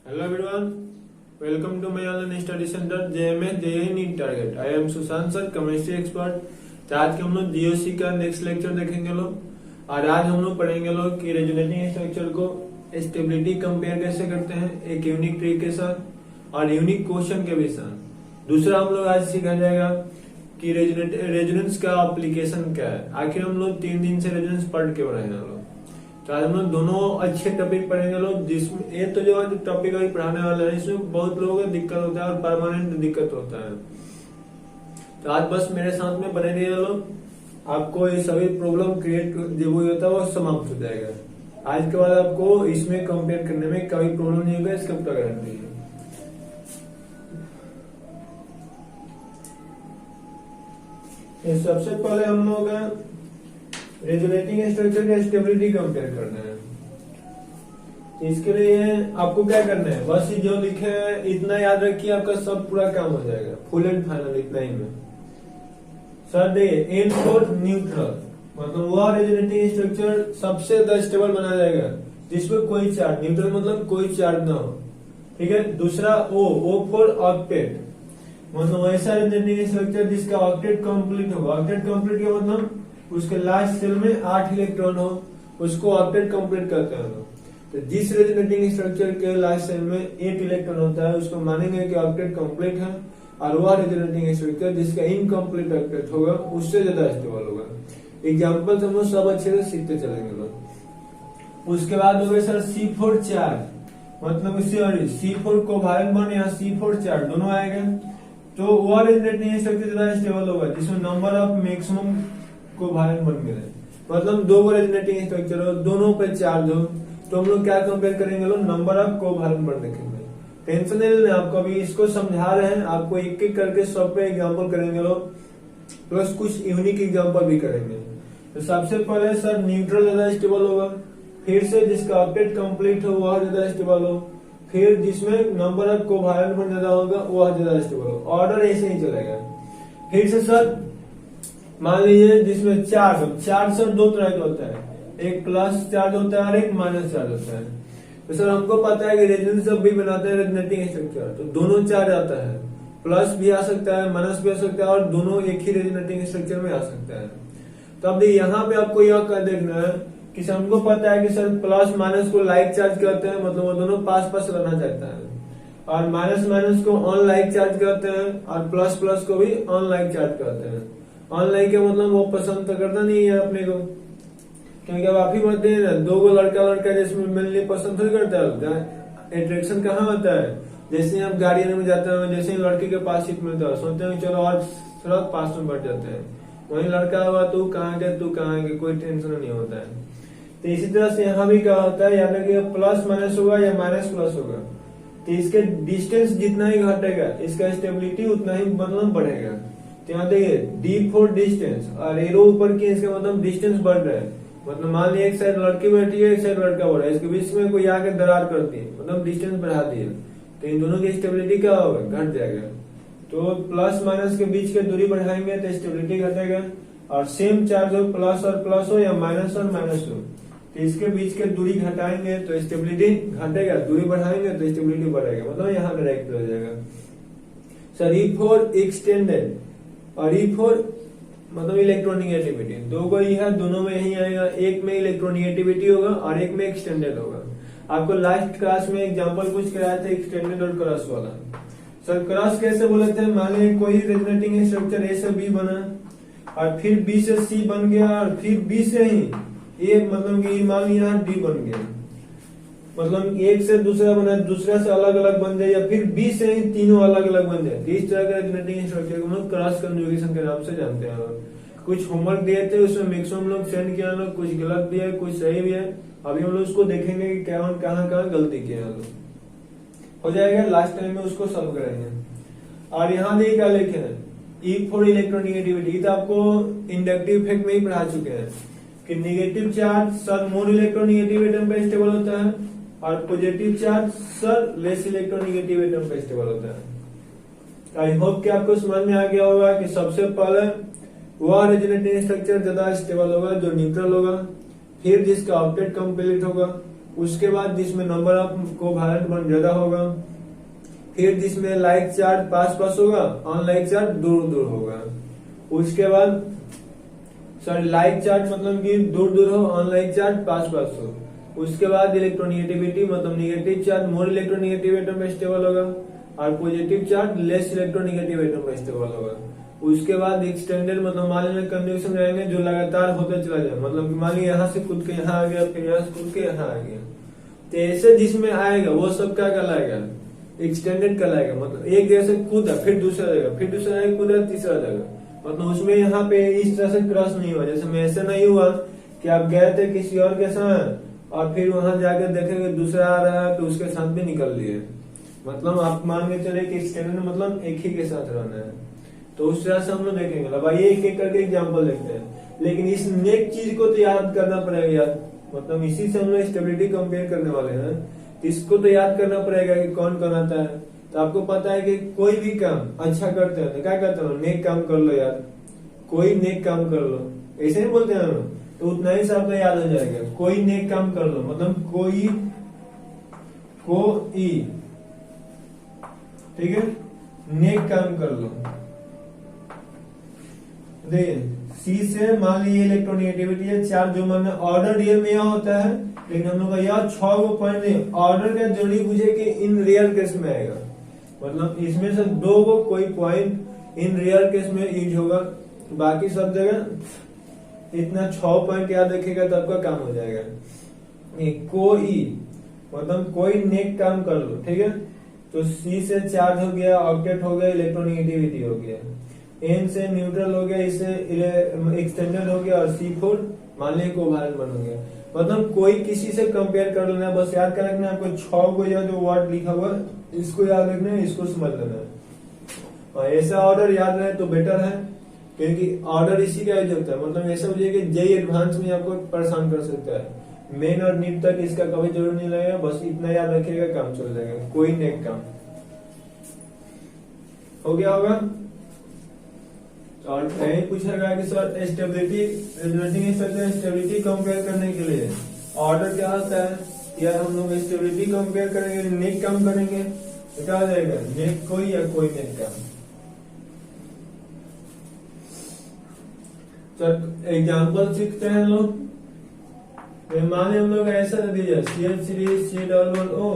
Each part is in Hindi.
Hello everyone, welcome to my online study center JMA JEE NEET target. I am Sushant sir, chemistry expert. तो आज के हम लोग जीओसी का नेक्स्ट लेक्चर देखेंगे लोग। और आज हम लोग पढ़ेंगे लोग कि रेजोनेटिंग स्ट्रक्चर को स्टेबिलिटी कंपेयर कैसे करते हैं एक यूनिक ट्रिक के साथ और यूनिक क्वेश्चन के भी साथ। दूसरा हम लोग आज सीखा जाएगा कि रेजोनेंस का एप्लीकेशन क्या है। आखिर हम लोग 3 दिन से रेजोनेंस पढ़ के रहे हैं लोग। तो आज हम लोग दोनों अच्छे टॉपिक पढ़ेंगे लोग, जिसमें ये तो जो टॉपिक अभी पढ़ाने वाला है इसमें बहुत लोगों को दिक्कत होता है और परमानेंट दिक्कत होता है। तो आज बस मेरे साथ में बने रहिए लोग, आपको ये सभी प्रॉब्लम क्रिएट जो होता है वो समाप्त हो जाएगा। आज के बाद आपको इसमें कंपेयर करने में कभी प्रॉब्लम नहीं होगा, इसका पूरा गारंटी है। सबसे पहले हम लोग रेजोनेटिंग स्ट्रक्चर का स्टेबिलिटी कंपेयर करना है। इसके लिए आपको क्या करना है, बस जो लिखे है इतना याद रखिए, आपका सब पूरा काम हो जाएगा फुल एंड फाइनल इतना ही में। सर देखिए एन फॉर न्यूट्रल मतलब वह रेजोनेटिंग स्ट्रक्चर सबसे ज्यादा स्टेबल बना जाएगा जिसमें कोई चार्ज, न्यूट्रल मतलब कोई चार्ज ना हो, ठीक है। दूसरा ओ फॉर ऑक्टेट मतलब वैसा रेजोनेटिंग स्ट्रक्चर जिसका ऑक्टेट कंप्लीट होगा। ऑक्टेट कंप्लीट का मतलब उसके लास्ट सेल में 8 इलेक्ट्रॉन हो, उसको ऑक्टेट कंप्लीट करते हैं। तो जिस रेजोनेटिंग स्ट्रक्चर के लास्ट सेल में 8 इलेक्ट्रॉन होता है उसको मानेंगे कि ऑक्टेट कंप्लीट है, और वह रेजोनेटिंग स्ट्रक्चर जिसका इनकम्प्लीट ऑक्टेट होगा उससे ज्यादा स्टेबल होगा। एग्जाम्पल हम लोग सब अच्छे से सीखते चलेंगे लोग। उसके बाद हो गए सर C4 चार्ज मतलब C4 कोवेलेंट बॉन्ड या C4 चार्ज दोनों आएगा। तो वह रेजोनेटिंग स्ट्रक्चर ज्यादा स्टेबल होगा जिसमें number of maximum covalent bond मिले, मतलब 2 रेजोनेटिंग स्ट्रक्चर हो, दोनों पे चार्ज हो। तो हम लोग क्या कंपेयर करेंगे लोग, नंबर ऑफ कोवेलेंट बॉन्ड देखेंगे। टेंशन नहीं लेना, आपको अभी इसको समझा रहे हैं, आपको एक एक करके सब पे एग्जांपल करेंगे लोग, प्लस कुछ यूनिक एग्जांपल भी करेंगे। तो सबसे पहले सर न्यूट्रल ज्यादा स्टेबल होगा, फिर से जिसका ऑक्टेट कंप्लीट हो वह ज्यादा स्टेबल हो, फिर जिसमें नंबर ऑफ कोवेलेंट बॉन्ड ज्यादा होगा वह ज्यादा स्टेबल हो। ऑर्डर ऐसे ही चलेगा। फिर से सर मान लीजिए जिसमें चार्ज सर 2 तरह का होता है, एक प्लस चार्ज होता है और एक माइनस चार्ज होता है। तो सर हमको पता है कि रेजोनेंस जब भी बनाते हैं रेजोनेटिंग स्ट्रक्चर तो दोनों चार्ज आता है, प्लस भी आ सकता है माइनस भी आ सकता है और दोनों एक ही रेजोनेटिंग स्ट्रक्चर में आ सकता है। तो अब यहाँ पे आपको यह कर देखना है कि हमको पता है कि सर प्लस माइनस को लाइक चार्ज करते हैं, मतलब वो दोनों पास पास रहना चाहता है, और माइनस माइनस को ऑन लाइक चार्ज करते हैं और प्लस प्लस को भी ऑन लाइक चार्ज करते हैं। ऑनलाइन के मतलब वो पसंद तो करता नहीं है अपने को, क्योंकि अब आप ही बोलते हैं ना 2 लड़का जिसमें मिलने पसंद नहीं करता है। अट्रैक्शन कहाँ होता है, जैसे आप गाड़ी में जाते हैं, जैसे लड़की के पास सीट मिलता है सोचते हैं चलो और थोड़ा पास में बढ़ जाते हैं, वही लड़का हुआ तू कहाँ गए कोई टेंशन नहीं होता है। तो इसी तरह से यहाँ भी क्या होता है, यानी कि प्लस माइनस होगा या माइनस प्लस होगा, तो इसके डिस्टेंस जितना ही घटेगा इसका स्टेबिलिटी उतना ही मतलब बढ़ेगा। तो यहाँ देखिए डी फॉर डिस्टेंस और एरो ऊपर की, इसका मतलब डिस्टेंस बढ़ रहा है। मतलब मान लीजिए एक साइड लड़की बैठी है एक साइड लड़का बढ़ रहा है, इसके बीच में कोई आके दरार करती है मतलब डिस्टेंस बढ़ा दी है, तो इन दोनों की स्टेबिलिटी क्या होगा, घट जाएगा। तो प्लस माइनस के बीच की दूरी बढ़ाएंगे तो स्टेबिलिटी घटेगा, और सेम चार्ज हो प्लस हो या माइनस और माइनस हो तो इसके बीच के दूरी घटाएंगे तो स्टेबिलिटी घटेगा, दूरी बढ़ाएंगे तो स्टेबिलिटी बढ़ेगा, मतलब यहाँ डायरेक्ट हो जाएगा। सर ई फॉर एक्सटेंडेड और ई फोर मतलब इलेक्ट्रोनिगेटिविटी, 2 को ही है, दोनों में यही आएगा। एक में इलेक्ट्रोनिगेटिविटी होगा और एक में एक्सटेंडेड होगा। आपको लास्ट क्लास में एग्जांपल कुछ कराया था एक्सटेंडेड और क्रॉस वाला। सर क्रॉस कैसे बोले थे, मान लीजिए कोई रेजोनेटिंग स्ट्रक्चर ए से बी बना और फिर बी से सी बन गया और फिर बी से ही ए मतलब कि मान लीजिए यहाँ डी बन गया, मतलब एक से दूसरा बना दूसरा से अलग अलग बन जाए या फिर बी से ही तीनों अलग अलग बन जाए। इस तरह का रेजोनेटिंग स्ट्रक्चर को हम लोग क्रॉस कंजुगेशन के नाम से जानते हैं। कुछ होमवर्क दिए थे उसमें मैक्सिमम लोग सेंड किया लोग, कुछ गलत भी है कुछ सही भी है। अभी हम लोग उसको देखेंगे कि क्या कहाँ गलती किया हो जाएगा, लास्ट टाइम में उसको सॉल्व करेंगे। और यहाँ देखिए क्या लिखे हैं, ई फॉर इलेक्ट्रोनिगेटिविटी, तो आपको इंडक्टिव इफेक्ट में ही पढ़ा चुके हैं कि negative charge sir more electronegative atom पे स्टेबल होता है और positive charge sir less electronegative atom पे स्टेबल होता है। आई होप कि आपको समझ में आ गया होगा कि सबसे पहले वह रेजोनेटिंग स्ट्रक्चर ज्यादा स्टेबल होगा जो न्यूट्रल होगा, फिर जिसका ऑक्टेट कंप्लीट होगा, उसके बाद जिसमें नंबर ऑफ कोवैलेंट बॉन्ड ज्यादा होगा, फिर जिसमें लाइक चार्ज पास पास होगा, अनलाइक चार्ज दूर दूर होगा। उसके बाद सॉरी लाइक चार्ज मतलब कि दूर दूर हो, अनलाइक चार्ज पास पास हो। उसके बाद इलेक्ट्रोनिगेटिविटी मतलब negative charge more electronegative atom में स्टेबल होगा और positive charge less electronegative atom में स्टेबल होगा। उसके बाद एक्सटेंडेड मतलब मान लीजिए कंडीशन रहेंगे जो लगातार होता चला जाए, मतलब कि मान लीजिए यहाँ से कूद के यहाँ आ गया, फिर यहाँ से कूद के यहाँ आ गया, तो ऐसे जिसमें आएगा वो सब क्या कहलाएगा, एक्सटेंडेड कहलाएगा। मतलब एक जैसे कूदा फिर दूसरा जगह, फिर दूसरा जगह कूदा तीसरा जगह, मतलब उसमें यहाँ पे इस तरह से क्रॉस नहीं हुआ। जैसे में ऐसा नहीं हुआ कि आप गए थे किसी और के साथ और फिर वहां जाकर देखेंगे दूसरा आ रहा है तो उसके साथ भी निकल लिए, मतलब आप मान के चले कि एक्सटेंडेड मतलब एक ही के साथ रहना है। तो उस तरह से हम लोग देखेंगे। अब आइए एक एक करके एग्जाम्पल देखते हैं, लेकिन इस नेक चीज को तो याद करना पड़ेगा यार, मतलब इसी से हम लोग स्टेबिलिटी कंपेयर करने वाले हैं, तो इसको तो याद करना पड़ेगा कि कौन कौन आता है। तो आपको पता है कि कोई भी काम अच्छा करते हैं तो क्या कहते हैं, नेक काम कर लो यार, कोई नेक काम कर लो, ऐसे ही बोलते हैं हम। तो उतना ही से आपको याद हो जाएगा, कोई नेक काम कर लो, मतलब कोई ठीक है, नेक काम कर लो। देखिए सी से मान लीजिए इलेक्ट्रोनिगेटिविटी है 4, जो मैंने ऑर्डर रियल में यहाँ होता है, लेकिन हम लोग का यहाँ 6 को पॉइंट नहीं, ऑर्डर का जोड़ी बुझे कि इन रियल केस में आएगा, मतलब इसमें से 2 को कोई पॉइंट इन रियल केस में यूज होगा, बाकी सब जगह इतना 6 पॉइंट याद रखेगा तो आपका काम हो जाएगा। कोई मतलब कोई नेक काम कर लो, ठीक है। तो सी से चार्ज हो गया, ऑक्टेट हो गया, इलेक्ट्रोनिगेटिविटी हो गया, एन से न्यूट्रल हो गया, इससे एक्सटेंडेड हो गया, और C4 मान लीजिए कोवैलेंट बन हो गया। मतलब कोई किसी से कंपेयर कर लेना, बस याद कर रखना आपको 6 को या जो वर्ड लिखा हुआ इसको याद रखना है, इसको समझ लेना है। और ऐसा ऑर्डर याद रहे तो बेटर है, क्योंकि ऑर्डर इसी का यूज होता है। मतलब ऐसा हो जाएगा कि जेई एडवांस में आपको परेशान कर सकता है, मेन और नीट तक इसका कभी जरूर नहीं लगेगा, बस इतना याद रखिएगा काम चल जाएगा। कोई नेक काम हो गया होगा। और कहीं पूछेगा कि सर स्टेबिलिटी स्टेबिलिटी कंपेयर करने के लिए ऑर्डर क्या होता है, या हम लोग स्टेबिलिटी कंपेयर करेंगे, नेक काम करेंगे, तो क्या हो जाएगा, नेक कोई या कोई नेक काम। चल एग्जाम्पल सीखते हैं लोग। माने हम लोग ऐसा दे दिया CH3 C11O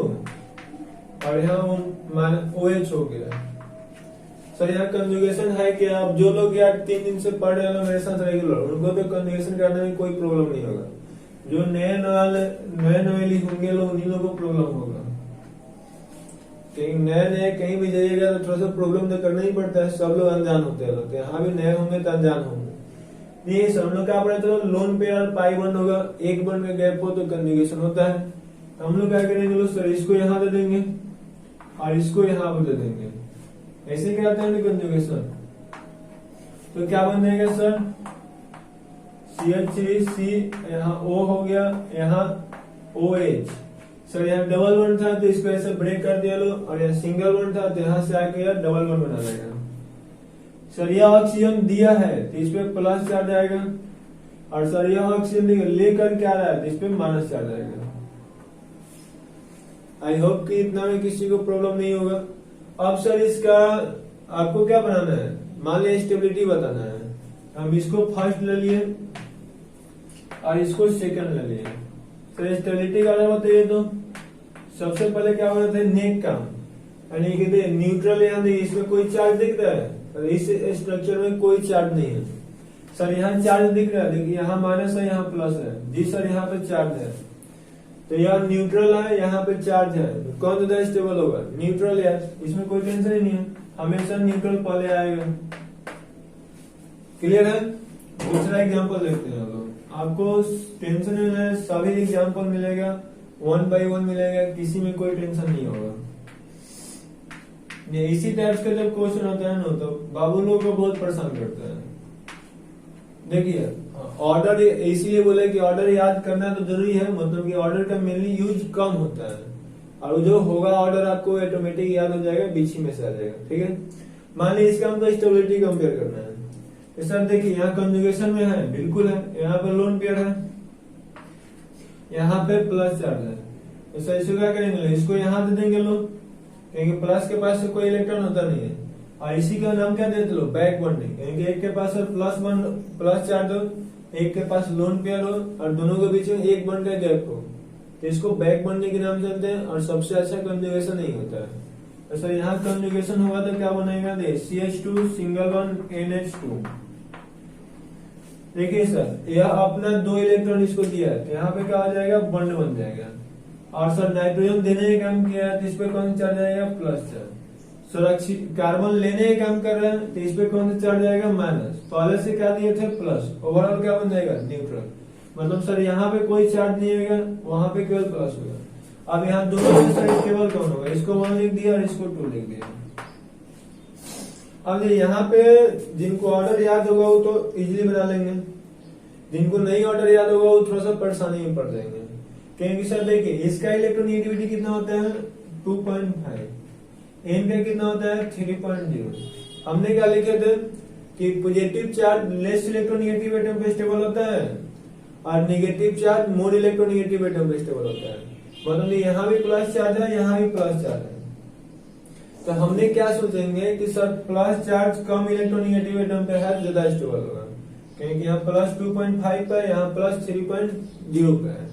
और यहाँ माने OH हो गया। सर यहाँ कंजुगेशन है कि आप जो लोग यार 3 दिन से पढ़ रहे मेरे साथ रेगुलर, उनको तो कंजुगेशन करने में कोई प्रॉब्लम नहीं होगा। जो नए नवेली होंगे लोग, उन्हीं लोगों को प्रॉब्लम होगा। कहीं नए कहीं भी जाइएगा तो थोड़ा सा प्रॉब्लम तो करना ही पड़ता है, सब लोग अनजान होते हैं लोग, यहाँ भी नए होंगे तो अनजान होंगे। नहीं सर हम लोग क्या पढ़े, तो लोन पे यार पाई बंद होगा, एक बंद का गैप हो तो कंजुगेशन होता है। हम लोग क्या करेंगे सर, इसको यहाँ दे देंगे और इसको यहाँ पर दे देंगे, ऐसे क्या आता है कंजुगेशन। तो क्या बन जाएगा सर, CH3C यहाँ O हो गया, यहाँ OH। सर यहाँ डबल वन था तो इसको ऐसे ब्रेक कर दिया लो, और यहाँ सिंगल वन था तो यहाँ से आके यार डबल वन बना देगा। सर यह ऑक्सीजन दिया है तो इस पे प्लस चार्ज आएगा, और सर यह ऑक्सीजन लेकर क्या रहा है तो इस पे माइनस चार्ज आएगा। आई होप कि इतना में किसी को प्रॉब्लम नहीं होगा। अब सर इसका आपको क्या बनाना है, मान लिया स्टेबिलिटी बताना है, हम इसको फर्स्ट ले लिए और इसको सेकंड ले लिए। तो स्टेबिलिटी का बताइए तो सबसे पहले क्या होना था, नेक काम, यानी कि न्यूट्रल यहाँ देखिए इसमें कोई चार्ज दिख रहा है, इस स्ट्रक्चर में कोई चार्ज नहीं है। सर यहाँ चार्ज दिख रहा है, देखिए यहाँ माइनस है यहाँ प्लस है, जी सर यहाँ पे चार्ज है, तो यहाँ न्यूट्रल है, यहाँ पे चार्ज है, तो कौन ज्यादा स्टेबल होगा, न्यूट्रल यार, इसमें कोई टेंशन ही नहीं है, हमेशा न्यूट्रल पहले आएगा। क्लियर है। दूसरा एग्जांपल देखते हैं लोग, आपको टेंशन नहीं है, सभी एग्जांपल मिलेगा 1 by 1 मिलेगा, किसी में कोई टेंशन नहीं होगा। ये इसी टाइप का जब क्वेश्चन होता है ना तो बाबू लोग को बहुत परेशान करता है। देखिए ऑर्डर इसीलिए बोले कि ऑर्डर याद करना तो जरूरी है, मतलब कि ऑर्डर का मेनली यूज कम होता है, और जो होगा ऑर्डर आपको ऑटोमेटिक याद हो जाएगा, बीच में से आ जाएगा। ठीक है, मान लीजिए इसका हमको स्टेबिलिटी कंपेयर करना है, तो सर देखिए यहाँ कंजुगेशन में है, बिल्कुल है, यहाँ पे लोन पेयर है, यहाँ पे प्लस चार्ज है, तो सर इसको क्या करेंगे, इसको यहाँ दे देंगे लोग, क्योंकि प्लस के पास से कोई इलेक्ट्रॉन होता नहीं है। और इसी का नाम क्या देते लो, बैक बॉन्डिंग, क्योंकि एक के पास प्लस चार्ज हो, एक के पास लोन पेयर हो और दोनों के बीच में एक बॉन्ड का गैप हो, तो इसको बैक बॉन्डिंग के नाम जानते हैं। और सबसे अच्छा कंजुगेशन नहीं होता है। तो सर यहाँ कंजुगेशन होगा तो क्या बनेगा, CH2 सिंगल बॉन्ड NH2। देखिए सर यह अपना 2 इलेक्ट्रॉन इसको दिया है, तो यहाँ पे क्या हो जाएगा, बॉन्ड बन जाएगा। और सर नाइट्रोजन देने का काम किया है, तो इस पे कौन सा चार्ज आएगा, प्लस चार्ज। सुरक्षित कार्बन लेने का काम कर रहे हैं, तो इस पे कौन सा चार्ज आएगा, माइनस। पहले से क्या दिए थे, प्लस। ओवरऑल क्या बन जाएगा, न्यूट्रल। मतलब सर यहाँ पे कोई चार्ज नहीं होगा, वहां पे केवल प्लस होगा। अब यहाँ दोनों में सर केवल कौन होगा, इसको 1 लिख दिया और इसको 2 लिख दिया। अब यहाँ पे जिनको ऑर्डर याद होगा वो तो इजिली बना लेंगे, जिनको नहीं ऑर्डर याद होगा वो थोड़ा सा परेशानी में पड़ जाएंगे। क्योंकि सर देखिए इसका इलेक्ट्रोनेगेटिविटी कितना होता है, 2.5, एन का कितना होता है, 3.0। हमने क्या लिखे थे कि positive charge less electronegative atom पे स्टेबल होता है और negative charge more electronegative atom पे स्टेबल होता है। मतलब यहाँ भी प्लस चार्ज है, यहाँ भी प्लस चार्ज है। तो हमने क्या सोचेंगे कि सर प्लस चार्ज कम इलेक्ट्रोनेगेटिव एटम पे है, ज्यादा स्टेबल होगा, क्योंकि यहाँ प्लस 2.5 पे, यहाँ प्लस 3.0 पे है।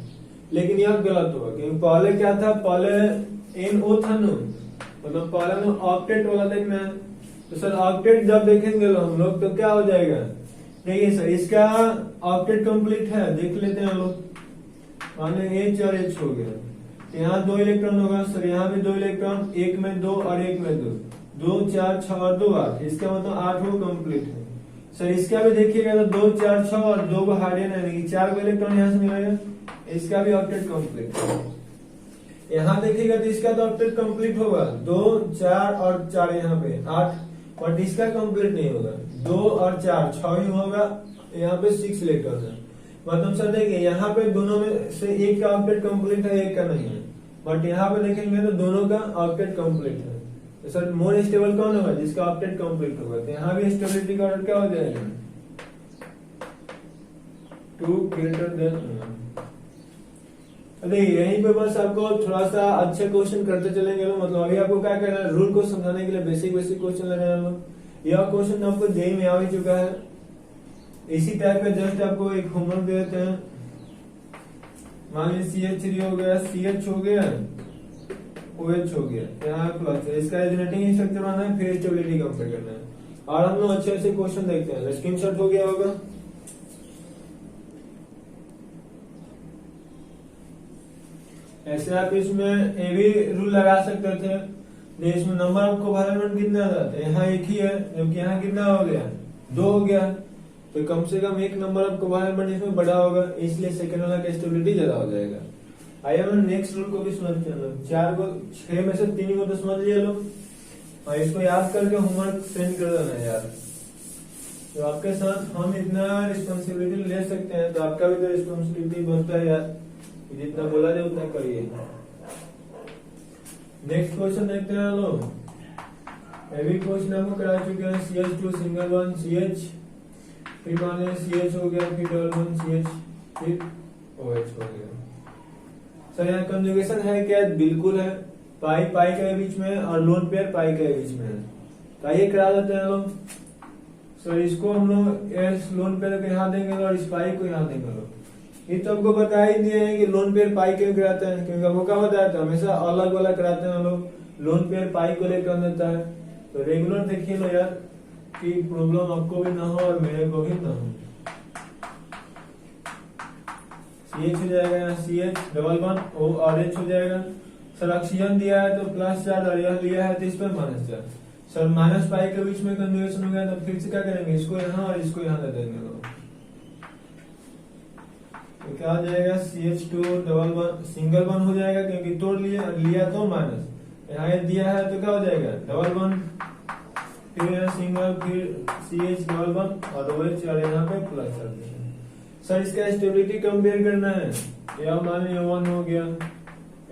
लेकिन यह गलत होगा, क्योंकि पहले क्या था, पहले NO था ना, मतलब पहले में ऑक्टेट वाला देखना है। तो सर ऑक्टेट जब देखेंगे हम लोग तो क्या हो जाएगा, देखिए सर इसका ऑक्टेट कंप्लीट है, देख लेते हैं हम लोग। माने H और H हो गया, तो यहाँ 2 इलेक्ट्रॉन होगा सर, यहाँ भी 2 इलेक्ट्रॉन, एक में 2 और एक में 2, 2 4 6 और 2 8, इसका मतलब 8 हो कंप्लीट है। सर इसका भी देखिएगा तो 2 4 6 और 2 को हाइड्रोजन है, 4 को इलेक्ट्रॉन यहाँ से मिलेगा, इसका भी ऑक्टेट कंप्लीट है। यहाँ देखिएगा तो इसका तो ऑक्टेट कंप्लीट होगा, 2 4 और 4 यहाँ पे 8, बट इसका कंप्लीट नहीं होगा, 2 और 4 6 ही होगा, यहाँ पे 6 इलेक्ट्रॉन है। मतलब सर देखिए यहाँ पे दोनों में से एक का ऑक्टेट कंप्लीट है, एक का नहीं है, बट यहाँ पे देखेंगे तो दोनों का ऑक्टेट कंप्लीट है। तो सर मोर स्टेबल कौन होगा, जिसका ऑक्टेट कंप्लीट होगा। तो यहाँ भी स्टेबिलिटी का ऑर्डर क्या हो जाएगा, 2 ग्रेटर देन। देखिए यहीं पे बस आपको थोड़ा सा अच्छे क्वेश्चन करते चलेंगे लोग। मतलब अभी आपको क्या करना है, रूल को समझाने के लिए बेसिक क्वेश्चन ले रहे हैं लोग। यह क्वेश्चन आपको जेई में आ ही चुका है, इसी टाइप का जस्ट आपको एक होमवर्क दे देते हैं। मान लीजिए CH3 हो गया, CH हो गया, OH हो गया, यहाँ प्लस है, इसका जेनेटिक स्ट्रक्चर बनाना है, फिर स्टेबिलिटी कंपेयर करना है। और हम लोग अच्छे अच्छे क्वेश्चन देखते हैं, स्क्रीनशॉट हो गया होगा। ऐसे आप इसमें ये भी रूल लगा सकते थे, इसमें नंबर ऑफ कोवेलेंट कितना आता है, यहाँ एक ही है, जबकि यहाँ कितना हो गया, 2 हो गया, तो कम से कम एक नंबर ऑफ कोवेलेंट इसमें बड़ा होगा, इसलिए सेकंड वाला का स्टेबिलिटी ज्यादा हो जाएगा। आइए हम नेक्स्ट रूल को भी समझते हैं लोग। 6 में से 3 को तो समझ लिया लोग, और इसको याद करके होमवर्क सेंड कर देना यार। तो आपके साथ हम इतना रिस्पॉन्सिबिलिटी ले सकते हैं, तो आपका भी तो रिस्पॉन्सिबिलिटी बनता है यार, जितना बोला जाए उतना करिए। नेक्स्ट क्वेश्चन देखते हैं लोग। अभी क्वेश्चन आपको करा चुके हैं, CH2 सिंगल बॉन्ड CH, फिर मान लीजिए CH हो गया, फिर डबल बॉन्ड CH, फिर OH हो गया। सर यहाँ कंजुगेशन है क्या, बिल्कुल है, पाई पाई के बीच में और लोन पेयर पाई के बीच में है। तो आइए करा देते हैं लोग। सर इसको हम लोग एस लोन पेयर को यहाँ देंगे और इस पाई को यहाँ देंगे लोग। ये तो आपको बता ही दिए हैं कि लोन पेयर पाई क्यों कराते हैं, क्योंकि आपको क्या बताया था, हमेशा अलग वाला कराते हैं लोग, लोन पेयर पाई को लेकर देता है। तो रेगुलर देखिए लो यार, कि प्रॉब्लम आपको भी ना हो और मेरे को भी ना हो। CH हो जाएगा, CH डबल बॉन्ड O और H हो जाएगा। सर ऑक्सीजन दिया है तो प्लस चार्ज और यह लिया है तो इस पर minus charge. Sir minus pi के बीच में कंजुगेशन हो गया, तो फिर से क्या करेंगे, इसको यहाँ और इसको यहाँ दे देंगे लोग। तो क्या हो जाएगा, CH2 double bond single bond हो जाएगा, क्योंकि तोड़ लिया तो माइनस, यहाँ दिया है तो क्या हो जाएगा, डबल बॉन्ड, फिर सिंगल, फिर CH डबल बॉन्ड और OH और यहाँ पे प्लस चार्ज। सर इसका स्टेबिलिटी कंपेयर करना है, या मान लीजिए 1 हो गया,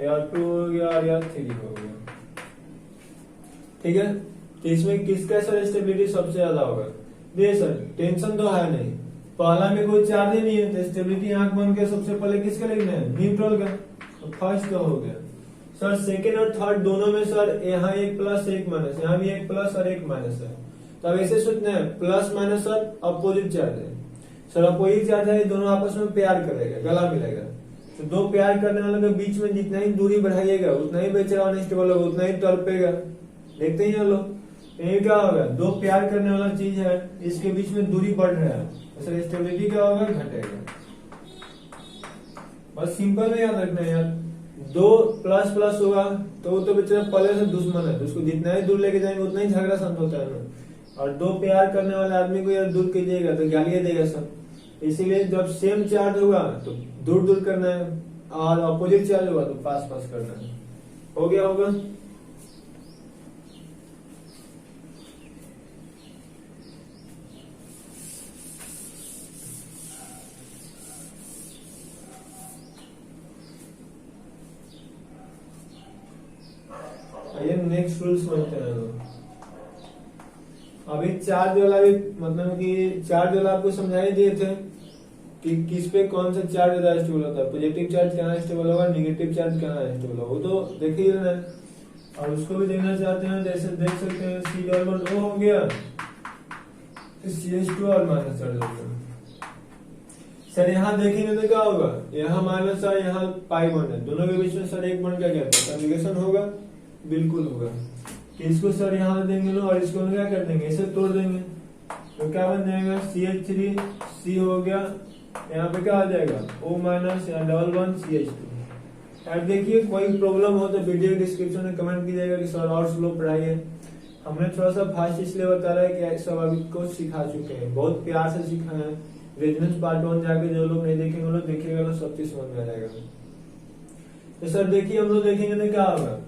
या 2 हो गया और या 3 हो गया, ठीक है। तो इसमें किसका सर स्टेबिलिटी सबसे ज्यादा होगा, देखिए सर टेंशन तो है नहीं, पहला में कोई चार्ज ही नहीं है, तो स्टेबिलिटी आंख बन के सबसे पहले किसका लिखना है, न्यूट्रल का। फर्स्ट का हो गया सर। सेकेंड और थर्ड दोनों में सर यहाँ एक प्लस एक माइनस, यहाँ भी एक प्लस और एक माइनस है। तो अब ऐसे सोचना है plus minus sir opposite charge है सर, अपोजिट चार्ज है, दोनों आपस में प्यार करेगा, गला मिलेगा। तो दो प्यार करने वालों के बीच में जितना ही दूरी बढ़ाइएगा उतना ही बेचारा अनस्टेबल होगा, उतना ही तड़पेगा। देखते ही लोग ये क्या होगा, दो प्यार करने वाला चीज है, इसके बीच में दूरी बढ़ रहा है, सर स्टेबिलिटी क्या होगा, घटेगा। बस सिंपल में याद रखना है यार, दो प्लस प्लस होगा तो वो तो बेचारा पहले से दुश्मन है, तो उसको जितना ही दूर लेके जाएंगे उतना ही झगड़ा शांत होता है ना। और दो प्यार करने वाले आदमी को यार दूर कीजिएगा तो गालियां देगा सब। इसीलिए जब सेम चार्ज होगा तो दूर दूर करना है, और अपोजिट चार्ज होगा तो पास पास करना है। हो गया होगा। आइए नेक्स्ट रूल समझते हैं लोग। अभी चार्ज वाला भी मतलब कि चार्ज वाला आपको समझाई दिए थे कि किस पे कौन सा चार्ज ज्यादा स्टेबल होता है, पॉजिटिव चार्ज कहाँ स्टेबल होगा, नेगेटिव चार्ज कहाँ स्टेबल होगा, वो तो देखिए ना। और उसको भी देखना चाहते हैं, जैसे देख सकते हैं सी डबल हो गया, CH2 और माइनस चार्ज हो गया। सर यहाँ देखेंगे तो क्या होगा, यहाँ माइनस है, यहाँ पाई बॉन्ड है, दोनों के बीच में सर एक बॉन्ड का क्या कन्जुगेशन होगा, बिल्कुल होगा। इसको सर यहाँ देंगे लो और इसको क्या कर देंगे, इसे तोड़ देंगे तो क्या बन जाएगा, CH3 C हो गया, यहाँ पे क्या आ जाएगा O माइनस या डबल वन CH2। अब देखिए कोई प्रॉब्लम हो तो वीडियो डिस्क्रिप्शन में कमेंट कीजिएगा कि सर और स्लो पढ़ाइए। हमने थोड़ा सा फास्ट इसलिए बता रहा है कि सब अभी को सिखा चुके हैं, बहुत प्यार से सिखाए हैं। रेजिडेंस पार्ट 1 जाके जो लोग नहीं देखेंगे वो लोग देखिएगा तो सब चीज समझ में आ जाएगा। तो सर देखिए हम लोग देखेंगे तो क्या होगा,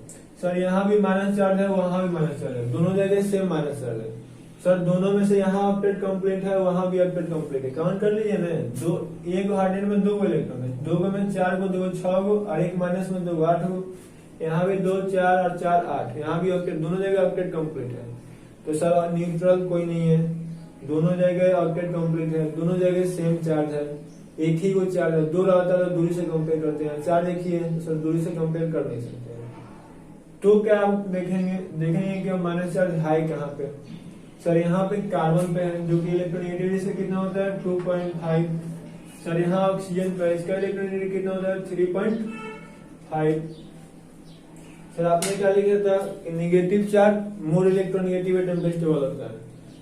सर यहाँ भी माइनस चार्ज है, वहां भी माइनस चार्ज है, दोनों जगह सेम माइनस चार्ज है। सर दोनों में से यहाँ अपडेट कंप्लीट है, वहां भी अपडेट कंप्लीट है, काउंट कर लीजिए ना। दो एक हार्डनेट में 2 गो इलेक्ट्रॉन है, 2 गो में 4 गो, 2 गो 6 गो, और एक माइनस में 2 गो 8 गो। यहाँ भी 2 4 और 4 8, यहाँ भी अपडेट, दोनों जगह अपडेट कंप्लीट है। तो सर न्यूट्रल कोई नहीं है, दोनों जगह अपडेट कंप्लीट है, दोनों जगह सेम चार्ज है, एक ही को चार्ज है। 2 रहता है तो दूरी से कंपेयर करते हैं, 4 एक ही है तो सर दूरी से कंपेयर कर नहीं सकते हैं। तो क्या आप देखेंगे कि माइनस चार्ज हाई कहाँ पे, सर यहाँ पे कार्बन पे है जो कि इलेक्ट्रोनेगेटिविटी से कितना होता है 2.5। सर यहाँ ऑक्सीजन पे इसका इलेक्ट्रोनेगेटिविटी कितना होता है 3.5। सर आपने क्या लिखा था कि negative charge more electronegative temperature होता है,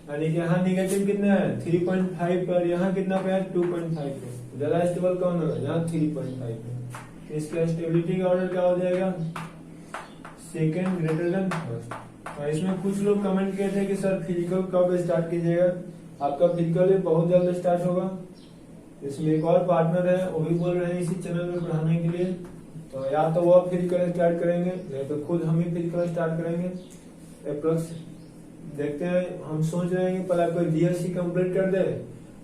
यानी कि यहाँ नेगेटिव कितना है 3.5 पर, यहाँ कितना पे है 2.5 पे। ज्यादा स्टेबल कौन होगा, यहाँ 3.5 पे। इसका स्टेबिलिटी का ऑर्डर क्या हो जाएगा, सेकेंड ग्रेटर देन फर्स्ट। और इसमें कुछ लोग कमेंट किए थे कि सर फिजिकल कब स्टार्ट कीजिएगा, आपका फिजिकल बहुत जल्द स्टार्ट होगा। इसमें एक और पार्टनर है, वो भी बोल रहे हैं इसी चैनल में पढ़ाने के लिए, तो या तो वो फिजिकल स्टार्ट करेंगे नहीं तो खुद हम ही फिजिकल स्टार्ट करेंगे। अप्रोक्स देखते हैं, हम सोच रहे हैं कि पहले आपको GSC कंप्लीट कर दे,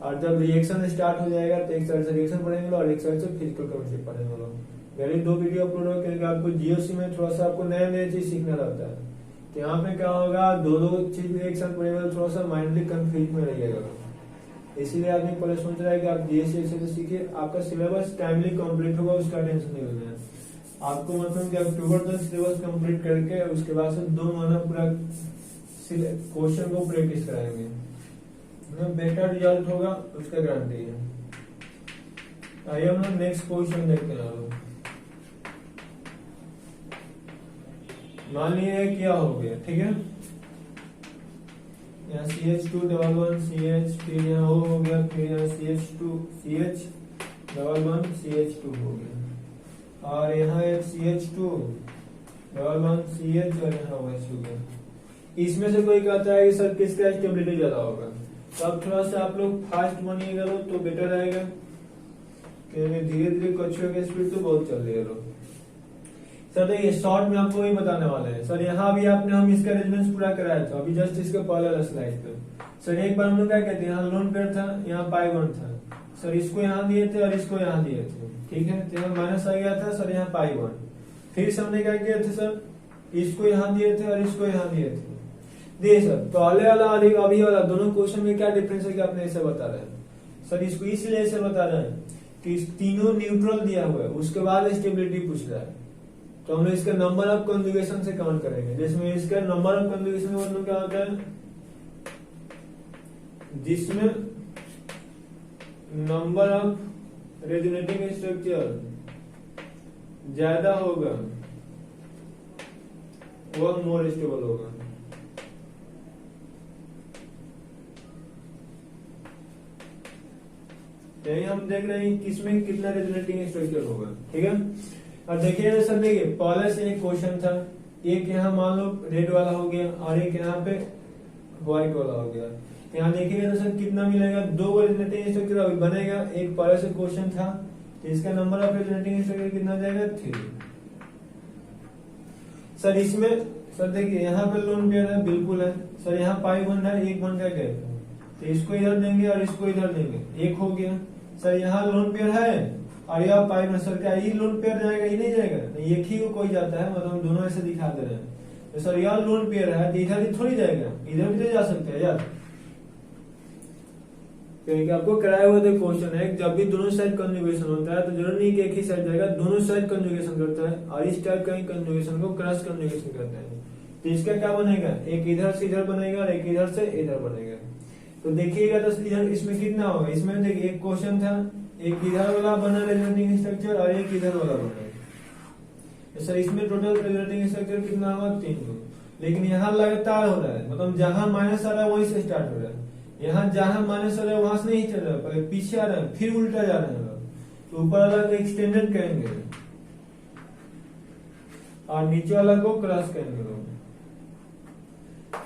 और जब रिएक्शन स्टार्ट हो जाएगा तो एक साइड से रिएक्शन पढ़ेंगे और एक साइड से फिजिकल केमिस्ट्री पढ़ेंगे लोग। पहले 2 वीडियो अपलोड हो क्योंकि आपको GSC में थोड़ा सा आपको नया नया चीज सीखना रहता है। तो यहाँ पे क्या होगा, 2 चीज एक साथ पढ़ेगा तो थोड़ा सा माइंडली कंफ्यूज में रहिएगा। इसीलिए आदमी पहले सोच रहा है कि आप GSC से सीखिए, आपका सिलेबस टाइमली कंप्लीट होगा, उसका टेंशन नहीं लेना है आपको। मतलब कि अक्टूबर तक सिलेबस कंप्लीट करके उसके बाद से 2 महीना पूरा क्वेश्चन को प्रैक्टिस कराएंगे, बेटर रिजल्ट होगा उसका गारंटी है। आइए हम लोग नेक्स्ट क्वेश्चन देखते हैं। मान लीजिए क्या हो गया, ठीक है, यहाँ CH2 डबल वन CH, फिर यहाँ हो गया, फिर यहाँ CH2 CH double one CH2 हो गया, और यहाँ एक CH2 डबल वन CH और यहाँ OH हो गया। इसमें से कोई कहता है कि सर किसका स्टेबिलिटी ज्यादा होगा, तो अब थोड़ा सा आप लोग फास्ट बनिएगा तो बेटर रहेगा, क्योंकि धीरे धीरे कक्षों की स्पीड तो बहुत चल रही है लोग। सर देखिए शॉर्ट में आपको वही बताने वाले हैं। सर यहाँ भी आपने हम इसका रेजोनेंस पूरा कराया था, अभी जस्ट इसके पहले वाला स्लाइड पे। सर एक बार हम लोग क्या कहते हैं, यहाँ लोन पेयर था, यहाँ पाई बॉन्ड था, सर इसको यहाँ दिए थे और इसको यहाँ दिए थे, ठीक है, तो यहाँ माइनस आ गया था, सर यहाँ पाई बॉन्ड। फिर से हमने क्या किया था, सर इसको यहाँ दिए थे और इसको यहाँ दिए थे। देखिए सर पहले वाला और अभी वाला दोनों क्वेश्चन में क्या डिफरेंस है कि आपने ऐसे बता रहे हैं। सर इसको इसलिए ऐसे बता रहे हैं कि तीनों न्यूट्रल दिया हुआ है, उसके बाद स्टेबिलिटी पूछ रहा है, तो हम लोग इसका नंबर ऑफ कॉन्जुगेशन से काउंट करेंगे। जिसमें इसका नंबर ऑफ कॉन्जुगेशन का मतलब क्या होता है, जिसमें नंबर ऑफ रेजोनेटिंग स्ट्रक्चर ज्यादा होगा वो मोर स्टेबल होगा। यही हम देख रहे हैं किसमें कितना रेजोनेटिंग स्ट्रक्चर होगा। ठीक है, अब देखिए सर, देखिए पहले से एक क्वेश्चन था, एक यहाँ मान लो रेड वाला हो गया और एक यहाँ पे व्हाइट वाला हो गया। यहाँ देखिएगा तो सर कितना मिलेगा, 2 रेजोनेटिंग स्ट्रक्चर अभी बनेगा, एक पहले से क्वेश्चन था, तो इसका नंबर ऑफ रेजोनेटिंग स्ट्रक्चर कितना जाएगा 3। सर इसमें सर देखिए यहाँ पे लोन पेयर है, बिल्कुल है सर, यहाँ पाई बन रहा है, एक बन का गैप है, तो इसको इधर देंगे और इसको इधर देंगे, एक हो गया। सर यहाँ लोन पेयर है और यह पाई में, सर क्या ये लोन पेयर जाएगा, ये नहीं जाएगा, नहीं एक ही को कोई जाता है, मतलब दोनों ऐसे दिखा दे रहे हैं। तो सर यह लोन पेयर है तो इधर ही थोड़ी जाएगा, इधर भी तो जा सकते हैं यार, क्योंकि आपको कराया हुआ था क्वेश्चन है, जब भी दोनों साइड कंजुगेशन होता है तो जरूर नहीं कि एक ही साइड जाएगा, दोनों साइड कंजुगेशन करता है और इस टाइप का ही कंजुगेशन को क्रॉस कंजुगेशन करते हैं। तो इसका क्या बनेगा, एक इधर से इधर बनेगा और एक इधर से इधर बनेगा। तो देखिएगा तो इधर इसमें कितना होगा, इसमें देखिए एक क्वेश्चन था, एक इधर वाला बना रेजोनेटिंग स्ट्रक्चर और एक इधर वाला बना, तो सर इसमें टोटल रेजोनेटिंग स्ट्रक्चर कितना होगा 3 को। लेकिन यहाँ लगातार हो रहा है, मतलब जहां माइनस आ रहा है वहीं से स्टार्ट हो रहा है, यहाँ जहां माइनस आ रहा है वहां से नहीं चल रहा है, पहले पीछे आ रहा है फिर उल्टा जा रहे हैं, तो ऊपर वाला को एक्सटेंडेड करेंगे और नीचे वाला को क्रॉस करेंगे लोग।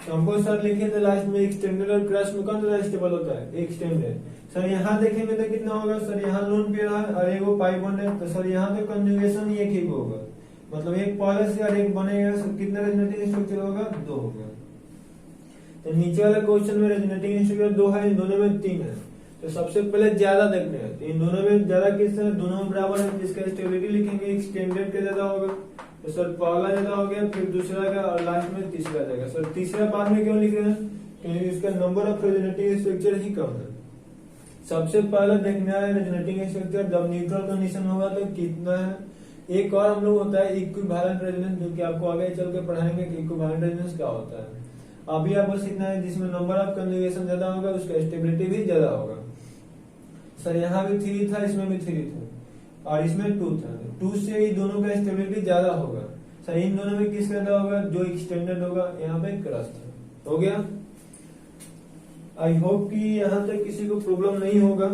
हमको सर लिखे थे लास्ट में एक्सटेंडेड और क्रॉस में कौन सा स्टेबल होता है, एक्सटेंडेड। सर यहाँ देखेंगे तो कितना होगा, सर यहाँ लोन पेयर है और एक पाई बॉन्ड है, तो सर यहाँ तो कंजुगेशन एक ही होगा, मतलब एक पहले से और एक बनेगा, सर कितना रेजोनेटिंग स्ट्रक्चर होगा 2 होगा। तो नीचे वाले क्वेश्चन में रेजोनेटिंग स्ट्रक्चर 2 है, इन दोनों में 3 है, तो सबसे पहले ज्यादा देखने हैं, तो इन दोनों में ज्यादा किससे, दोनों में बराबर है, जिसका स्टेबिलिटी लिखेंगे एक्सटेंडेड का ज्यादा होगा, तो सर पहला ज्यादा हो गया, फिर दूसरा का और लास्ट में तीसरा जाएगा। सर तीसरा बाद में क्यों लिख रहे हैं, क्योंकि इसका नंबर ऑफ रेजोनेटिंग स्ट्रक्चर ही कम है। सबसे पहले देखना है रेजोनेटिंग स्ट्रक्चर जब न्यूट्रल कंडीशन होगा तो कितना है। एक और हम लोग होता है इक्विवेलेंट रेजोनेंस, जो कि आपको आगे चल के पढ़ाएंगे कि इक्विवेलेंट रेजोनेंस क्या होता है। अभी आपको सीखना है जिसमें नंबर ऑफ कंजुगेशन ज्यादा होगा उसका स्टेबिलिटी भी ज्यादा होगा। सर यहाँ भी 3 था, इसमें भी 3 था और इसमें 2 था, 2 से ही दोनों का स्टेबिलिटी ज्यादा होगा। सर इन दोनों में किस ज्यादा होगा, जो एक्सटेंडेड होगा, यहाँ पे क्रॉस था। हो गया, आई होप कि यहाँ तक किसी को प्रॉब्लम नहीं होगा।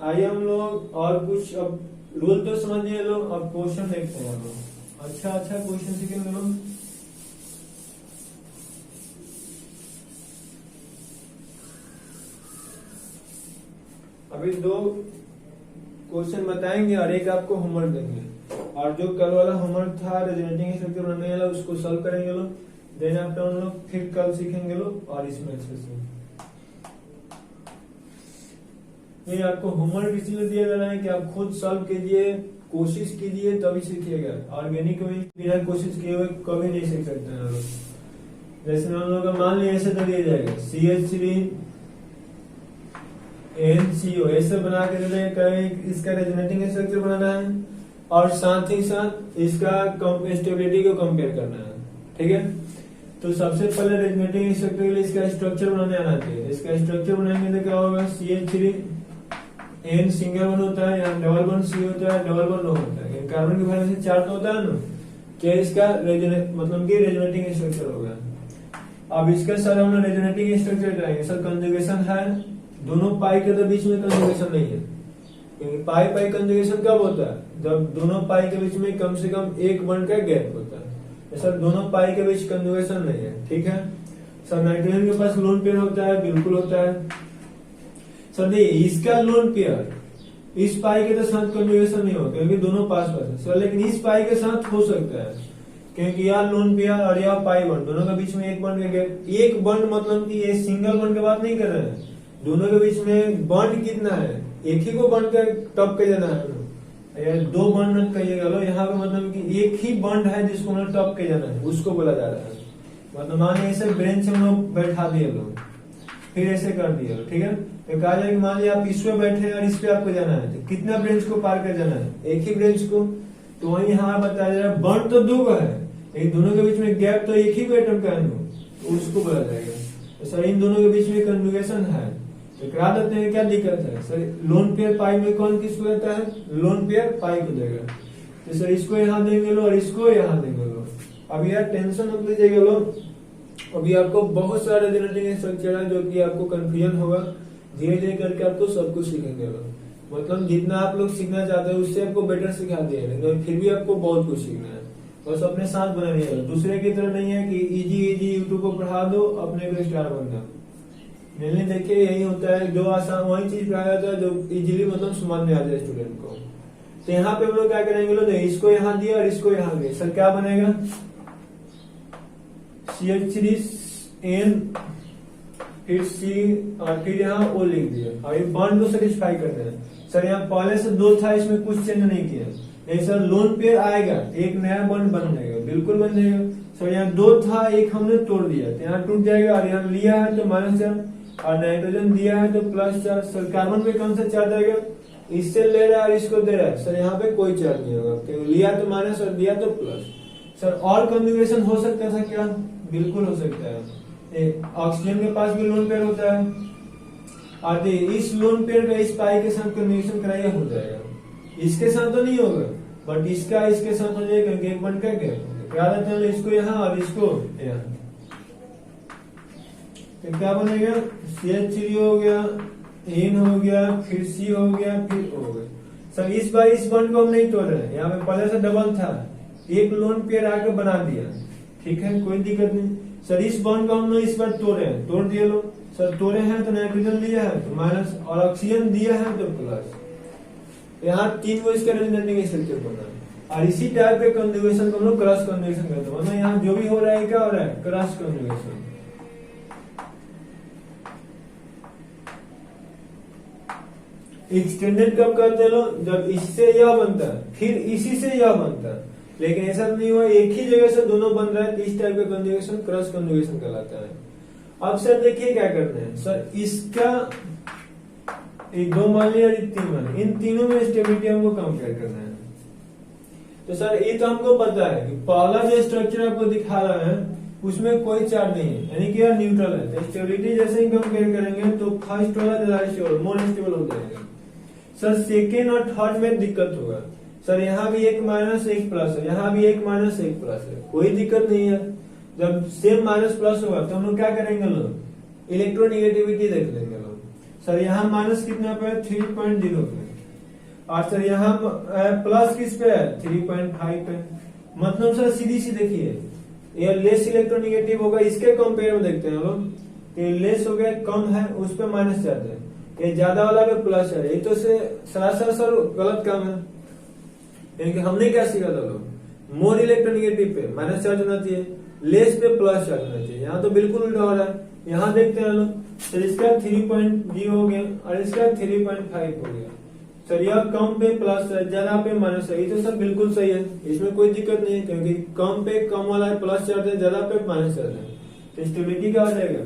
आइए हम लोग और कुछ, अब रूल तो समझिए लोग, अब क्वेश्चन देखते हैं लोग। अच्छा क्वेश्चन सीखेंगे लोग। अभी 2 क्वेश्चन बताएंगे और एक आपको होमवर्क देंगे, और जो कल वाला होमवर्क था रेजोनेटिंग स्ट्रक्चर बनाने वाला उसको सॉल्व करेंगे लोग, देन आफ्टर हम लोग फिर कल सीखेंगे लोग और इसमें अच्छे से। ये आपको होमवर्क इसलिए दिया जा रहा है कि आप खुद सॉल्व कीजिए, कोशिश कीजिए तभी सीखिएगा, ऑर्गेनिक में बिना कोशिश किए हुए कभी नहीं सीख सकते हैं लोग। जैसे हम लोग का मान लिया ऐसे तो दिया जाएगा CH3 NCO ऐसे बना के दे दें, इसका रेजोनेटिंग स्ट्रक्चर बनाना है और साथ ही साथ इसका स्टेबिलिटी को कंपेयर करना है। ठीक है, तो सबसे पहले रेजोनेटिंग स्ट्रक्चर के लिए इसका स्ट्रक्चर बनाने आना चाहिए। इसका स्ट्रक्चर बनाएंगे तो क्या होगा, CH3 N सिंगल बॉन्ड होता है, यहाँ डबल बॉन्ड C होता है, डबल बॉन्ड O होता है, कार्बन की वैलेंसी 4 तो होता है ना, क्या इसका मतलब कि रेजोनेटिंग स्ट्रक्चर होगा। अब इसके साथ हम लोग रेजोनेटिंग स्ट्रक्चर कराएंगे। सर कंजुगेशन है, दोनों पाई के तो बीच में कंजुगेशन नहीं है, क्योंकि पाई पाई कंजुगेशन कब होता है, जब दोनों पाई के बीच में कम से कम एक बॉन्ड का गैप होता है। सर दोनों पाई के बीच कंजुगेशन नहीं है। ठीक है, सर नाइट्रोजन के पास लोन पेयर होता है, बिल्कुल होता है। सर देखिए इसका लोन पेयर इस पाई के तो साथ कंजुगेशन नहीं होगा क्योंकि दोनों पास पास है सर, लेकिन इस पाई के साथ हो सकता है क्योंकि यह लोन पेयर और यह पाई बॉन्ड दोनों के बीच में एक बॉन्ड का गैप। एक बॉन्ड मतलब कि ये सिंगल बॉन्ड की बात नहीं कर रहे हैं, दोनों के बीच में बॉन्ड कितना है, एक ही को बॉन्ड का टॉप के जाना है, 2 बॉन्ड मत कहिएगा लो, यहाँ पे मतलब कि एक ही बॉन्ड है जिसको मतलब टॉप के जाना है, उसको बोला जा रहा है। मतलब मानिए ऐसे ब्रेंच हम लोग बैठा दिए लोग, फिर ऐसे कर दिए, ठीक है। तो कहा जाए कि मान लीजिए आप इस पे बैठे हैं और इस पे आपको जाना है, तो कितना ब्रांच को पार कर जाना है, एक ही ब्रांच को। तो वही यहाँ बताया जा रहा है बॉन्ड तो दो का है, लेकिन दोनों के बीच में गैप तो एक ही एटम का है, तो उसको बोला जाएगा। तो सर इन दोनों के बीच में कन्जुगेशन है, तो करा देते हैं, क्या दिक्कत है सर। लोन पेयर पाई में कौन किसको देता है, लोन पेयर पाई को देगा। तो सर इसको यहाँ देंगे लो और इसको यहाँ देंगे लो। अब यार टेंशन मत लीजिएगा लो, अभी आपको बहुत सारे रिजोनेटिंग स्ट्रक्चर है जो कि आपको कंफ्यूजन होगा, धीरे धीरे करके आपको सब कुछ सीखेंगे लोग। मतलब जितना आप लोग सीखना चाहते हैं उससे आपको बेटर सिखा दिए, लेकिन फिर भी आपको बहुत कुछ सीखना है, बस अपने साथ बना रहिएगा। दूसरे की तरह नहीं है कि इजी यूट्यूब को पढ़ा दो अपने को स्टार बन जाओ। मेनली देखिए यही होता है, जो आसान वही चीज पढ़ाया जाता है जो इजीली मतलब समझ में आ जाए स्टूडेंट को। तो यहाँ पे हम लोग क्या करेंगे लोग, इसको यहाँ दिया और इसको यहाँ दिया, सर क्या बनेगा CH3N, फिर C और फिर यहाँ O लिख दिया। और ये बॉन्ड को सेटिस्फाई करना है। सर यहाँ पहले से दो था, इसमें कुछ चेंज नहीं किया, नहीं सर लोन पेयर आएगा एक नया बॉन्ड बन जाएगा, बिल्कुल बन जाएगा। सर यहाँ दो था, एक हमने तोड़ दिया तो यहाँ टूट जाएगा, और यहाँ लिया है तो -4 और नाइट्रोजन दिया है तो +4। सर कार्बन पे कौन सा चार्ज आएगा, इससे ले रहा है और इसको दे रहा है, सर यहाँ पे कोई चार्ज नहीं होगा, क्योंकि लिया तो माइनस और दिया तो प्लस। सर और कन्जुगेशन हो सकता था क्या, बिल्कुल हो सकता है। ऑक्सीजन के पास भी लोन पेयर होता है, और इस लोन पेयर का इस पाई के साथ कन्जुगेशन कराइए हो जाएगा। इसके साथ तो नहीं होगा, बट इसका इसके साथ हो जाएगा, क्योंकि एक बन का क्या देते हैं इसको यहाँ और इसको यहाँ, तो क्या बनेगा CH3 हो गया, N हो गया, फिर C हो गया, फिर O हो गया। सर इस बार इस बॉन्ड को हम नहीं तोड़ रहे हैं, यहाँ पे पहले से डबल था, एक लोन पेयर आके बना दिया, ठीक है कोई दिक्कत नहीं। सर इस बॉन्ड को हम लोग इस बार तोड़े हैं, तोड़ दिए लोग। सर तोड़े हैं तो नाइट्रोजन लिया है तो माइनस, और ऑक्सीजन दिया है तो प्लस। यहाँ 3 को इसका रिजोनेटिंग स्ट्रक्चर बना है, और इसी टाइप के कन्जुगेशन को हम लोग क्रॉस कन्जुगेशन करते हैं। मतलब यहाँ जो भी हो रहा है क्या हो रहा है, क्रॉस कन्जुगेशन। एक्सटेंडेड कब करते हैं लोग, जब इससे यह बनता है फिर इसी से यह बनता है, लेकिन ऐसा नहीं हुआ एक ही जगह से दोनों बन रहा है, तो इस टाइप का कन्जुगेशन क्रॉस कन्जुगेशन कहलाता है। अब सर देखिए क्या करते हैं, सर इसका एक 2 मान लिया और 3 मान, इन तीनों में स्टेबिलिटी हमको कंपेयर करना है। तो सर ये तो हमको पता है कि पहला जो स्ट्रक्चर आपको दिखा रहा है उसमें कोई चार्ज नहीं है, यानी कि यार न्यूट्रल है। तो स्टेबिलिटी जैसे ही कंपेयर करेंगे तो फर्स्ट वाला ज्यादा स्टेबल, मोर स्टेबल हो जाएगा। सर सेकेंड और थर्ड में दिक्कत होगा, सर यहाँ भी एक माइनस एक प्लस है, यहाँ भी एक माइनस एक प्लस है, कोई दिक्कत नहीं है। जब सेम माइनस प्लस होगा तो हम लोग क्या करेंगे लोग, इलेक्ट्रोनिगेटिविटी देख लेंगे लोग। सर यहाँ माइनस कितना पे है, 3.0 पे, और सर यहाँ प्लस किस पे है, 3.5 पे। मतलब सर सीधी सी देखिए, ये लेस इलेक्ट्रोनिगेटिव होगा, इसके कंपेयर में देखते हैं लोग, ये लेस हो गया, कम है उस पे माइनस चार्ज है, ये ज्यादा वाला पे प्लस है। ये तो से सरासर सर गलत काम है, क्योंकि हमने क्या सीखा था लोग, मोर इलेक्ट्रोनिगेटिव पे माइनस चार्ज होना चाहिए, लेस पे प्लस चार्ज होना चाहिए। यहाँ तो बिल्कुल उल्टा हो रहा है। यहाँ देखते हैं लोग, सर इसका 3.0 हो गया और इसका 3.5 हो गया। सर यह कम पे प्लस है, ज्यादा पे माइनस है, ये तो सर बिल्कुल सही है, इसमें कोई दिक्कत नहीं है, क्योंकि कम पे कम वाला है प्लस चार्ज है, ज्यादा पे माइनस चार्ज है। तो स्टेबिलिटी क्या हो जाएगा,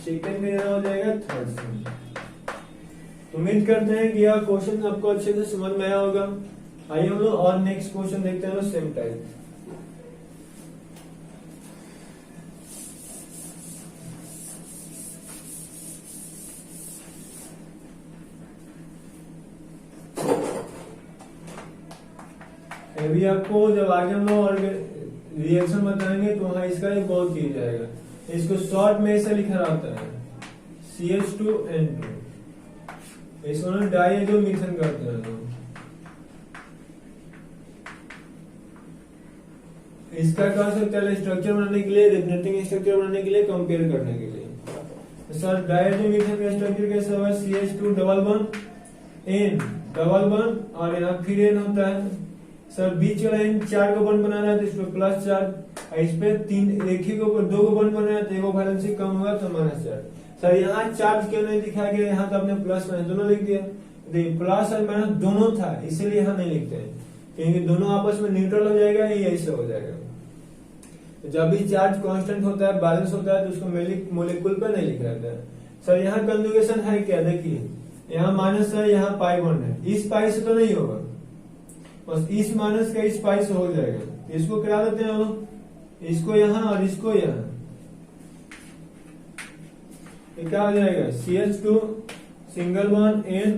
सेकंड का हो जाएगा थर्ड से। उम्मीद करते हैं कि यह क्वेश्चन आपको अच्छे से समझ में आया होगा। आइए हम लोग और नेक्स्ट क्वेश्चन देखते हैं सेम टाइप। अभी आपको जब आगे हम लोग और रिएक्शन बताएंगे तो वहां इसका एक बहुत किया जाएगा। इसको शॉर्ट में ऐसे लिखा रहता है CH2N2, इसको ना डाई जो मिथन करते हैं लोग। इसका कह सकते हैं स्ट्रक्चर बनाने के लिए, रिजोनेटिंग स्ट्रक्चर बनाने के लिए, कंपेयर करने के लिए। तो सर डायजोमीथेन का स्ट्रक्चर कैसा होगा, CH2 double bond N double bond और यहाँ फिर N होता है। सर बीच वाला N 4 को बॉन्ड बनाना है तो इस पे +4, इस पे 3 एक ही को 2 को बॉन्ड बनाना है तो एगो वैलेंसी कम होगा तो -4। सर यहाँ चार्ज क्यों नहीं दिखाया गया, यहाँ तो आपने प्लस माइनस दोनों लिख दिया। प्लस और माइनस दोनों था, इसीलिए यहाँ नहीं लिखते हैं, क्योंकि दोनों आपस में न्यूट्रल हो जाएगा, ये ऐसे हो जाएगा। जब भी चार्ज कांस्टेंट होता है, बैलेंस होता है, तो उसको मोलिक्यूल पे नहीं लिखा जाता है। सर यहाँ कंजुगेशन है क्या, देखिए यहाँ माइनस है, यहाँ पाई बॉन्ड है, इस पाई से तो नहीं होगा, बस इस माइनस का इस पाई से हो जाएगा। इसको करा देते हैं हम लोग, इसको यहाँ और इसको यहाँ, ये क्या हो जाएगा CH2 सिंगल बॉन्ड N।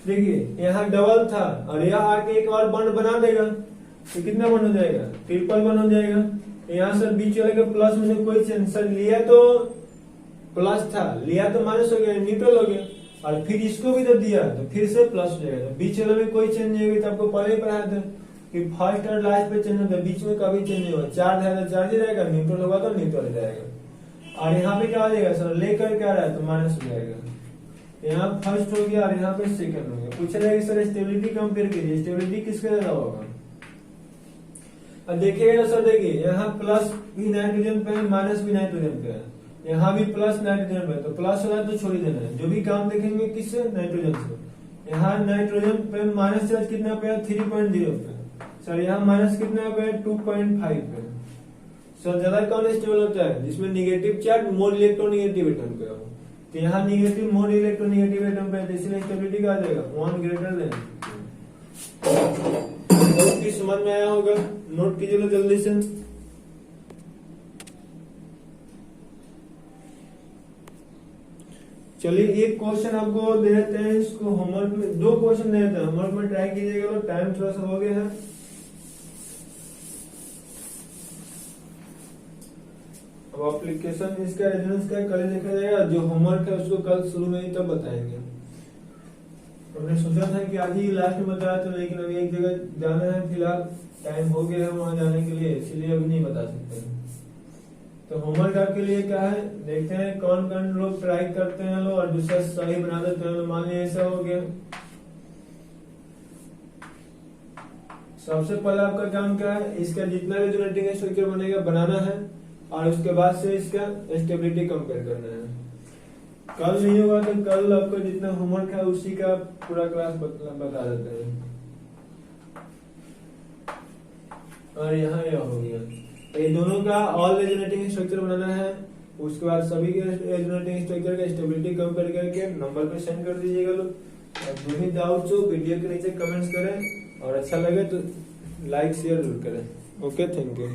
देखिए यहाँ डबल था और यहाँ आके एक और बॉन्ड बना देगा, तो कितना बॉन्ड हो जाएगा, ट्रिपल बॉन्ड हो जाएगा। यहाँ सर बीच वाले का प्लस में कोई चेंज, सर लिया तो प्लस था, लिया तो माइनस हो गया, न्यूट्रल हो गया, और फिर इसको भी जब दिया तो फिर से प्लस हो जाएगा। तो बीच वाले में कोई चेंज नहीं होगी, तो आपको पहले ही पढ़ाया था कि फर्स्ट और लास्ट पे चेंज होता है, बीच में कभी चेंज नहीं होगा। चार्ज है तो चार्ज ही रहेगा, न्यूट्रल होगा तो न्यूट्रल जाएगा। और यहाँ पे क्या हो जाएगा सर, लेकर क्या रहा है तो माइनस हो जाएगा। यहाँ फर्स्ट हो गया और यहाँ पे सेकंड हो गया। पूछ रहा है कि सर स्टेबिलिटी कंपेयर कीजिए, स्टेबिलिटी किसके ज्यादा होगा। अब देखिएगा सर, देखिए यहाँ प्लस भी नाइट्रोजन पे है, माइनस भी नाइट्रोजन पे है, यहाँ भी प्लस नाइट्रोजन पे, तो प्लस वाला तो छोड़ ही देना है। जो भी काम देखेंगे किससे, नाइट्रोजन से। यहाँ नाइट्रोजन पे माइनस चार्ज कितना पे है, 3.0 पे। सर यहाँ माइनस कितना पे है, 2.5 पे। सर ज्यादा कौन स्टेबल होता है, जिसमें negative charge more electronegative atom पे हो। तो यहाँ निगेटिव मोर इलेक्ट्रोनिगेटिव एटम पे है, तो इसलिए स्टेबिलिटी का आ जाएगा 1 ग्रेटर देन। की समझ में आया होगा, नोट कीजिए लो जल्दी से। चलिए एक क्वेश्चन आपको दे देते हैं, इसको होमवर्क में 2 क्वेश्चन दे देते हैं, होमवर्क में ट्राई कीजिएगा। लो टाइम थोड़ा सा हो गया है। अब एप्लीकेशन इसका रेजोनेंस का कल देखा जाएगा, जो होमवर्क है उसको कल शुरू में ही तब बताएंगे। हमने सोचा था कि आज ही लास्ट में बताया था, लेकिन अभी एक जगह जाना है, फिलहाल टाइम हो गया है वहां जाने के लिए, इसलिए अभी नहीं बता सकते। तो होमवर्क आपके लिए क्या है, देखते हैं कौन कौन लोग ट्राई करते हैं लोग और दूसरा सही बना देते हैं। मान लीजिए ऐसा हो गया, सबसे पहले आपका काम क्या है, इसका जितना भी रेजोनेटिंग स्ट्रक्चर बनेगा बनाना है, और उसके बाद से इसका स्टेबिलिटी कंपेयर करना है। कल नहीं होगा तो कल आपको जितना होमवर्क है उसी का पूरा क्लास बता देते हैं। और यहाँ यह हो गया, ये दोनों का ऑल रेजोनेटिंग स्ट्रक्चर बनाना है। उसके बाद सभी के रेजोनेटिंग स्ट्रक्चर का स्टेबिलिटी कंपेयर करके नंबर पे सेंड कर दीजिएगा लोग। जो भी डाउट्स हो वीडियो के नीचे कमेंट्स करें, और अच्छा लगे तो लाइक शेयर जरूर करें। Okay, thank you.